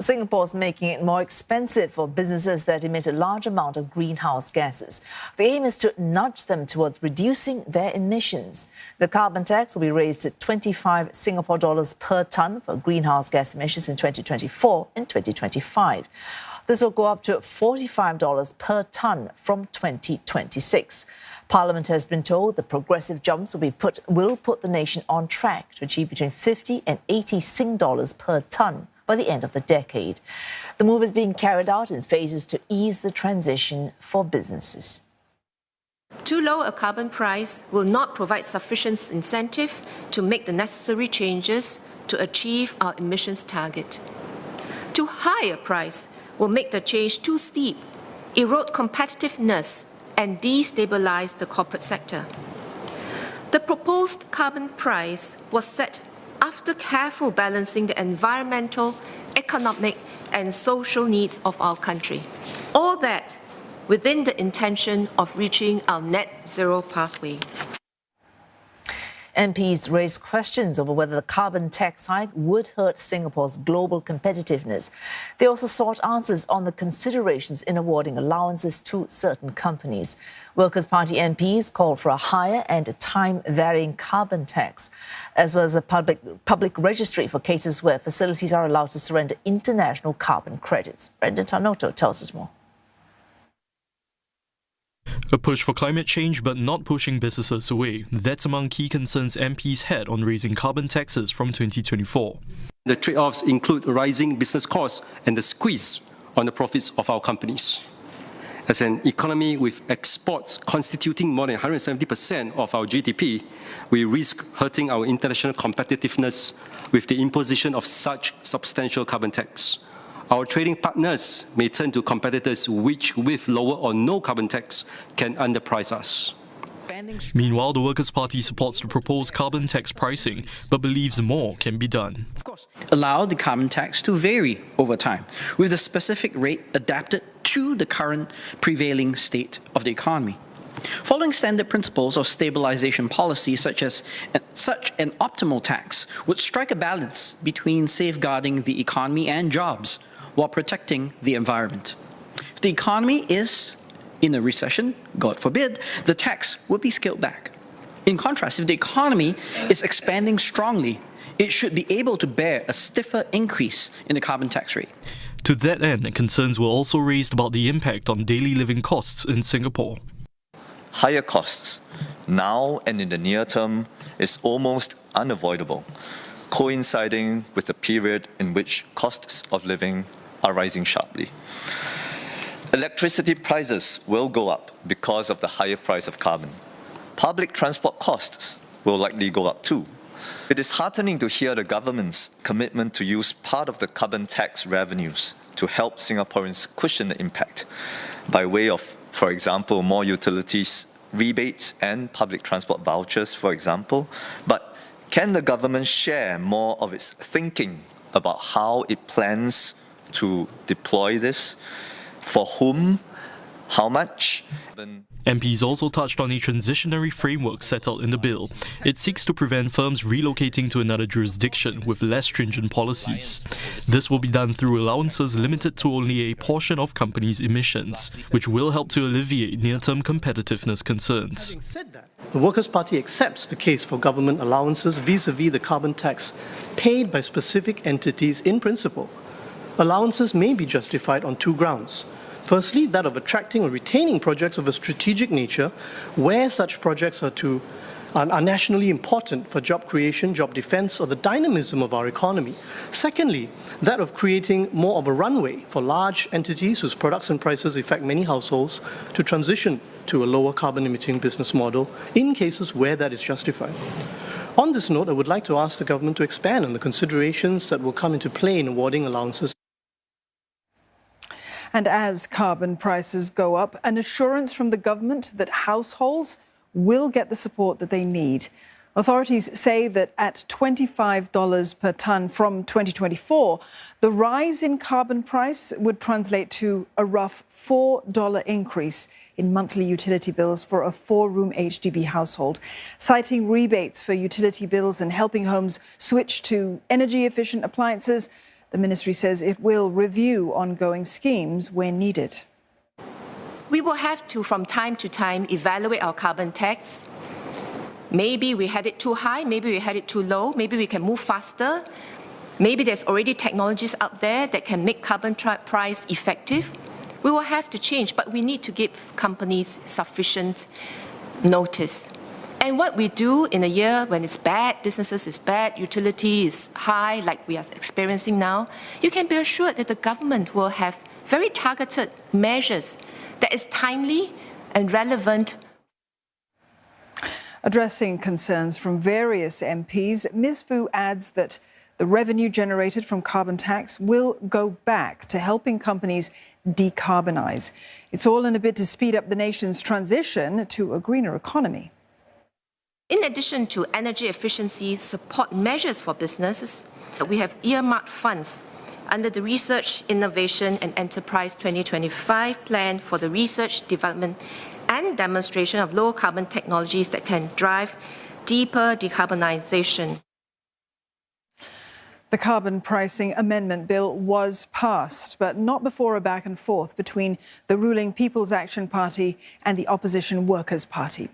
Singapore's making it more expensive for businesses that emit a large amount of greenhouse gases. The aim is to nudge them towards reducing their emissions. The carbon tax will be raised to 25 Singapore dollars per tonne for greenhouse gas emissions in 2024 and 2025. This will go up to $45 per tonne from 2026. Parliament has been told the progressive jumps will put the nation on track to achieve between 50 and 80 Sing dollars per tonne by the end of the decade. The move is being carried out in phases to ease the transition for businesses. Too low a carbon price will not provide sufficient incentive to make the necessary changes to achieve our emissions target. Too high a price will make the change too steep, erode competitiveness, and destabilize the corporate sector. The proposed carbon price was set after careful balancing the environmental, economic, and social needs of our country. All that within the intention of reaching our net zero pathway. MPs raised questions over whether the carbon tax hike would hurt Singapore's global competitiveness. They also sought answers on the considerations in awarding allowances to certain companies. Workers' Party MPs called for a higher and a time-varying carbon tax, as well as a public registry for cases where facilities are allowed to surrender international carbon credits. Brendan Tarnoto tells us more. A push for climate change but not pushing businesses away. That's among key concerns MPs had on raising carbon taxes from 2024. The trade-offs include rising business costs and the squeeze on the profits of our companies. As an economy with exports constituting more than 170% of our GDP, we risk hurting our international competitiveness with the imposition of such substantial carbon tax. Our trading partners may turn to competitors which, with lower or no carbon tax, can underprice us. Meanwhile, the Workers' Party supports the proposed carbon tax pricing, but believes more can be done. Allow the carbon tax to vary over time, with the specific rate adapted to the current prevailing state of the economy. Following standard principles of stabilization policy, such an optimal tax would strike a balance between safeguarding the economy and jobs while protecting the environment. If the economy is in a recession, God forbid, the tax would be scaled back. In contrast, if the economy is expanding strongly, it should be able to bear a stiffer increase in the carbon tax rate. To that end, concerns were also raised about the impact on daily living costs in Singapore. Higher costs, now and in the near term, is almost unavoidable, coinciding with the period in which costs of living are rising sharply. Electricity prices will go up because of the higher price of carbon. Public transport costs will likely go up too. It is heartening to hear the government's commitment to use part of the carbon tax revenues to help Singaporeans cushion the impact by way of, for example, more utilities rebates and public transport vouchers, for example. But can the government share more of its thinking about how it plans to deploy this? For whom? How much? MPs also touched on a transitionary framework set out in the bill. It seeks to prevent firms relocating to another jurisdiction with less stringent policies. This will be done through allowances limited to only a portion of companies' emissions, which will help to alleviate near-term competitiveness concerns. Having said that, the Workers' Party accepts the case for government allowances vis-à-vis the carbon tax paid by specific entities in principle. Allowances may be justified on two grounds. Firstly, that of attracting or retaining projects of a strategic nature where such projects are nationally important for job creation, job defense, or the dynamism of our economy. Secondly, that of creating more of a runway for large entities whose products and prices affect many households to transition to a lower carbon-emitting business model in cases where that is justified. On this note, I would like to ask the government to expand on the considerations that will come into play in awarding allowances. And as carbon prices go up, an assurance from the government that households will get the support that they need. Authorities say that at $25 per tonne from 2024, the rise in carbon price would translate to a rough $4 increase in monthly utility bills for a 4-room HDB household. Citing rebates for utility bills and helping homes switch to energy-efficient appliances, The ministry says it will review ongoing schemes where needed. We will have to, from time to time, evaluate our carbon tax. Maybe we had it too high, maybe we had it too low, maybe we can move faster. Maybe there's already technologies out there that can make carbon price effective. We will have to change, but we need to give companies sufficient notice. And what we do in a year when it's bad, businesses is bad, utility is high, like we are experiencing now, you can be assured that the government will have very targeted measures that is timely and relevant. Addressing concerns from various MPs, Ms. Fu adds that the revenue generated from carbon tax will go back to helping companies decarbonise. It's all in a bid to speed up the nation's transition to a greener economy. In addition to energy efficiency support measures for businesses, we have earmarked funds under the Research, Innovation and Enterprise 2025 plan for the research, development and demonstration of low-carbon technologies that can drive deeper decarbonisation. The carbon pricing amendment bill was passed, but not before a back and forth between the ruling People's Action Party and the opposition Workers' Party.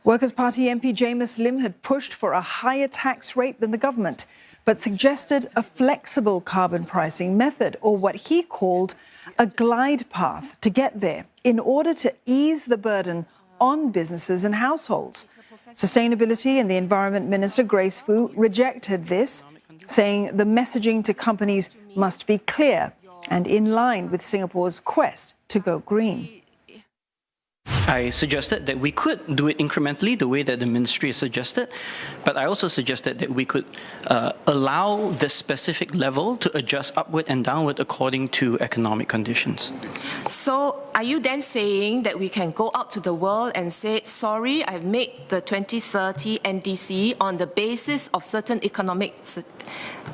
Workers' Party MP Jamus Lim had pushed for a higher tax rate than the government, but suggested a flexible carbon pricing method, or what he called a glide path to get there, in order to ease the burden on businesses and households. Sustainability and the Environment Minister, Grace Fu, rejected this, saying the messaging to companies must be clear and in line with Singapore's quest to go green. I suggested that we could do it incrementally the way that the ministry has suggested, but I also suggested that we could allow the specific level to adjust upward and downward according to economic conditions. So are you then saying that we can go out to the world and say, sorry, I've made the 2030 NDC on the basis of certain economic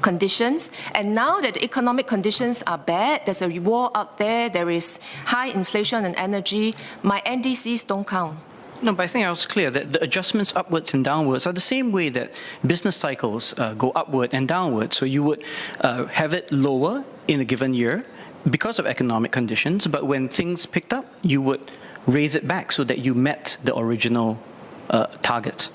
conditions, and now that the economic conditions are bad, there's a war out there, there is high inflation on energy, my NDCs don't count? No, but I think I was clear that the adjustments upwards and downwards are the same way that business cycles go upward and downward. So you would have it lower in a given year because of economic conditions, but when things picked up, you would raise it back so that you met the original target.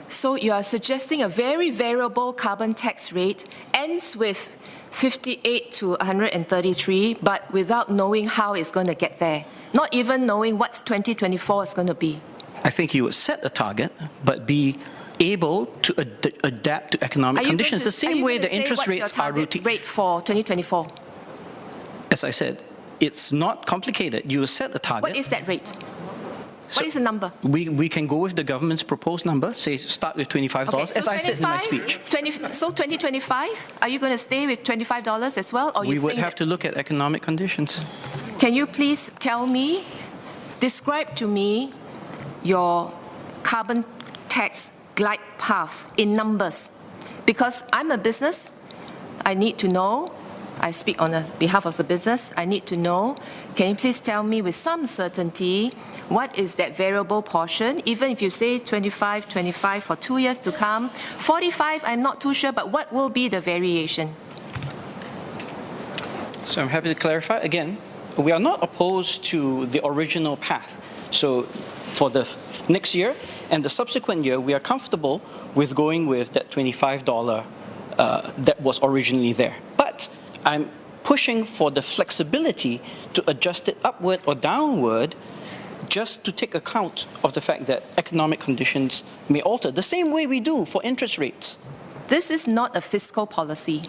So you are suggesting a very variable carbon tax rate ends with 58 to 133, but without knowing how it's going to get there, not even knowing what 2024 is going to be. I think you would set a target, but be able to adapt to economic conditions the same way the interest rates are routine. Rate for 2024? As I said, it's not complicated. You set a target. What is that rate? What is the number? We can go with the government's proposed number, say start with $25, okay, so as I said in my speech. So 2025, are you going to stay with $25 as well? Or we would have to look at economic conditions. Can you please tell me, describe to me your carbon tax glide path in numbers? Because I'm a business, I need to know. I speak on behalf of the business. I need to know. Can you please tell me with some certainty what is that variable portion? Even if you say 25 for 2 years to come, 45, I'm not too sure, but what will be the variation? So I'm happy to clarify. Again, we are not opposed to the original path. So for the next year and the subsequent year, we are comfortable with going with that $25 that was originally there. But I'm pushing for the flexibility to adjust it upward or downward just to take account of the fact that economic conditions may alter, the same way we do for interest rates. This is not a fiscal policy.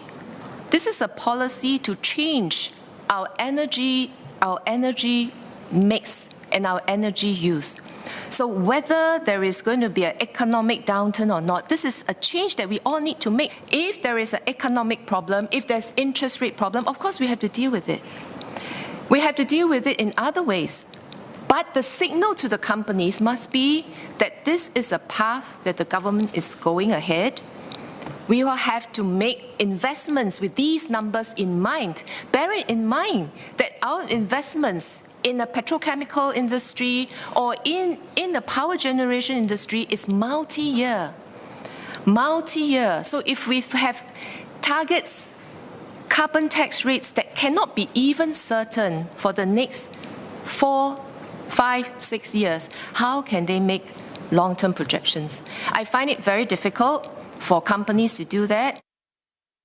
This is a policy to change our energy mix and our energy use. So whether there is going to be an economic downturn or not, this is a change that we all need to make. If there is an economic problem, if there's interest rate problem, of course we have to deal with it. We have to deal with it in other ways. But the signal to the companies must be that this is a path that the government is going ahead. We will have to make investments with these numbers in mind. Bear it in mind that our investments in the petrochemical industry or in the power generation industry is multi-year. So if we have targets carbon tax rates that cannot be even certain for the next 4, 5, 6 years, how can they make long-term projections? I find it very difficult for companies to do that.